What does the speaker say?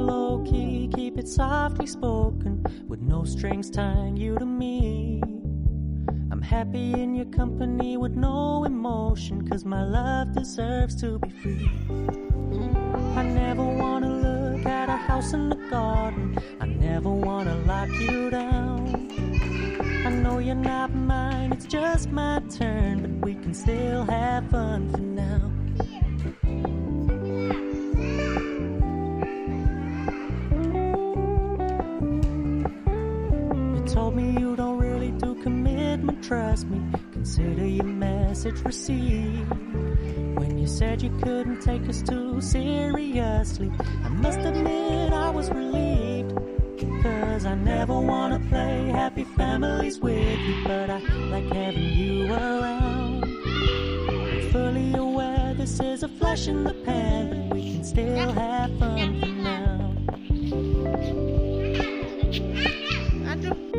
low key, keep it softly spoken, with no strings tying you to me. I'm happy in your company with no emotion, 'cause my love deserves to be free. I never wanna look at a house in the garden, I never wanna lock you down. I know you're not mine, it's just my turn, but we can still have fun for now. You told me you don't really do commitment, trust me, consider your message received. When you said you couldn't take us too seriously, I must admit I was relieved, 'cause I never wanna play happy families with you, but I like having you around. I'm fully aware this is a flash in the pan, but we can still have fun for now. Aduh.